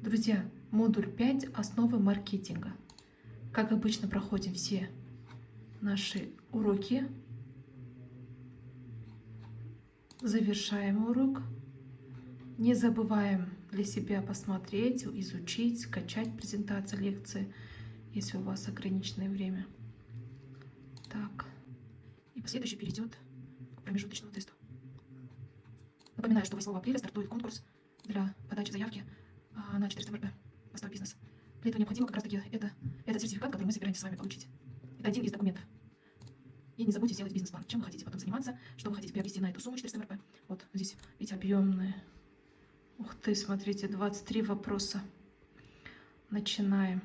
Друзья, модуль 5 «Основы маркетинга». Как обычно, проходим все наши уроки. Завершаем урок. Не забываем для себя посмотреть, изучить, скачать презентацию лекции, если у вас ограниченное время. Так. И последующий перейдет к промежуточному тесту. Напоминаю, что 8 апреля стартует конкурс для подачи заявки на 400 МРП «Восток бизнес». Для этого необходимо как раз таки этот сертификат, который мы собираемся с вами получить. Это один из документов. И не забудьте сделать бизнес-план. Чем вы хотите потом заниматься, что вы хотите приобрести на эту сумму 400 МРП. Вот здесь, видите, объемные. Ух ты, смотрите, 23 вопроса. Начинаем.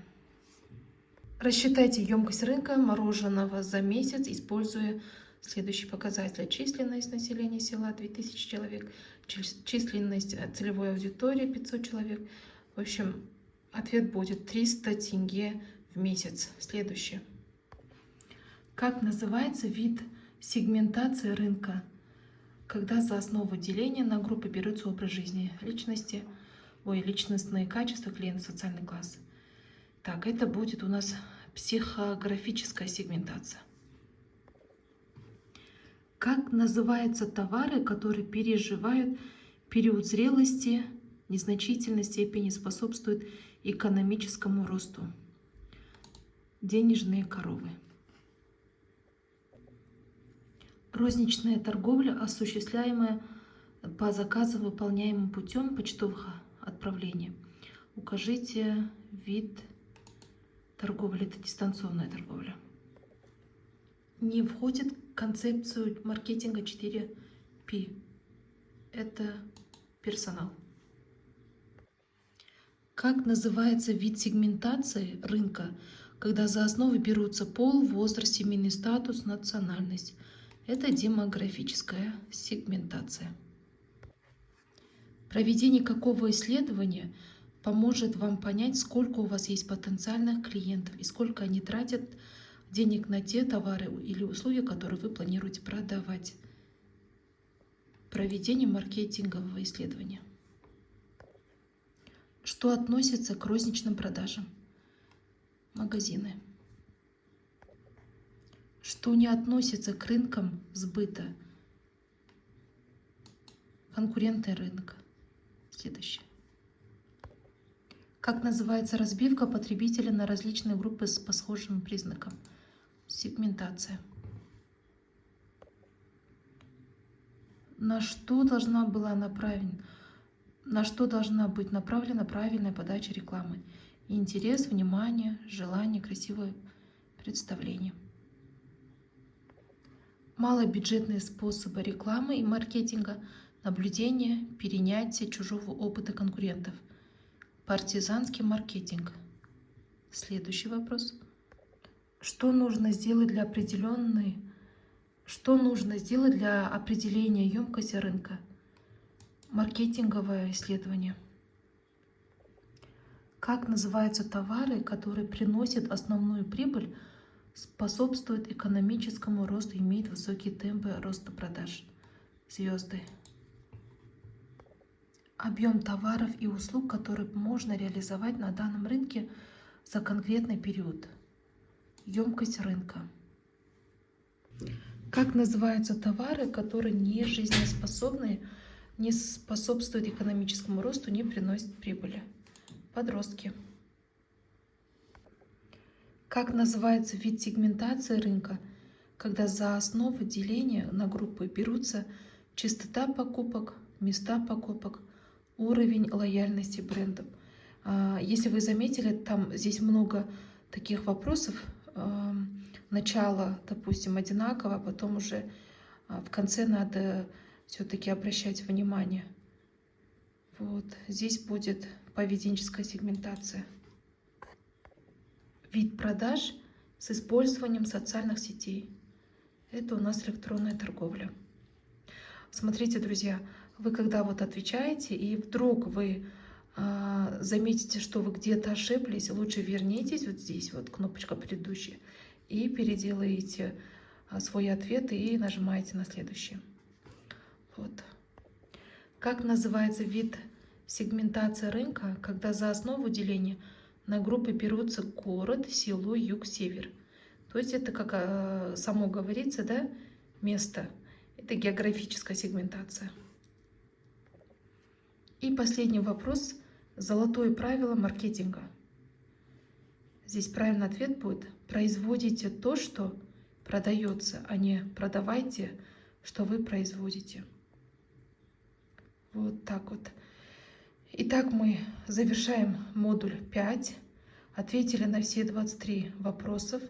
Рассчитайте емкость рынка мороженого за месяц, используя следующие показатели. Численность населения села 2000 человек, численность целевой аудитории 500 человек. В общем, ответ будет 300 тенге в месяц. Следующее. Как называется вид сегментации рынка, когда за основу деления на группы берется образ жизни, личностные качества клиента, социальный класс? Так, это будет у нас психографическая сегментация. Как называются товары, которые переживают период зрелости, незначительной степени способствуют экономическому росту? Денежные коровы. Розничная торговля, осуществляемая по заказу, выполняемым путем почтовых отправлений. Укажите вид торговли. Это дистанционная торговля. Не входит в концепцию маркетинга 4P. Это персонал. Как называется вид сегментации рынка, когда за основу берутся пол, возраст, семейный статус, национальность? Это демографическая сегментация. Проведение какого исследования поможет вам понять, сколько у вас есть потенциальных клиентов и сколько они тратят денег на те товары или услуги, которые вы планируете продавать? Проведение маркетингового исследования. Что относится к розничным продажам? Магазины. Что не относится к рынкам сбыта? Конкурентный рынок. Следующее. Как называется разбивка потребителя на различные группы по схожим признакам? Сегментация. На что должна быть направлена правильная подача рекламы? Интерес, внимание, желание, красивое представление. Малобюджетные способы рекламы и маркетинга, наблюдение, перенятие чужого опыта конкурентов. Партизанский маркетинг. Следующий вопрос. Что нужно сделать для определения емкости рынка? Маркетинговое исследование. Как называются товары, которые приносят основную прибыль, способствуют экономическому росту, имеют высокие темпы роста продаж? Звезды. Объем товаров и услуг, которые можно реализовать на данном рынке за конкретный период. Емкость рынка. Как называются товары, которые не жизнеспособны, не способствуют экономическому росту, не приносят прибыли? Подростки. Как называется вид сегментации рынка, когда за основу деления на группы берутся частота покупок, места покупок, уровень лояльности брендов? Если вы заметили, здесь много таких вопросов. Начало, допустим, одинаково, а потом уже в конце надо все-таки обращать внимание. Вот здесь будет поведенческая сегментация. Вид продаж с использованием социальных сетей. Это у нас электронная торговля. Смотрите, друзья, вы когда отвечаете, и вдруг вы заметите, что вы где-то ошиблись, лучше вернитесь здесь, кнопочка предыдущая, и переделаете свой ответ и нажимаете на следующий. Вот. Как называется вид сегментация рынка, когда за основу деления на группы берутся город, село, юг, север. То есть это, как само говорится, да, место. Это географическая сегментация. И последний вопрос. Золотое правило маркетинга. Здесь правильный ответ будет: производите то, что продается, а не продавайте, что вы производите. Вот так вот. Итак, мы завершаем модуль 5. Ответили на все 23 вопросов.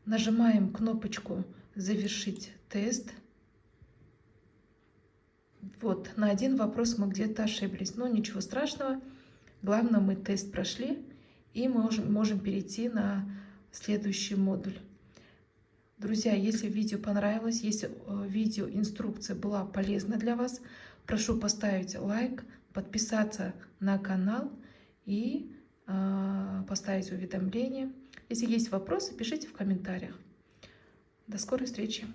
Нажимаем кнопочку «Завершить тест». Вот, на один вопрос мы где-то ошиблись, но ничего страшного. Главное, мы тест прошли, и мы можем перейти на следующий модуль. Друзья, если видео понравилось, если видеоинструкция была полезна для вас, прошу поставить лайк, подписаться на канал и поставить уведомления. Если есть вопросы, пишите в комментариях. До скорой встречи!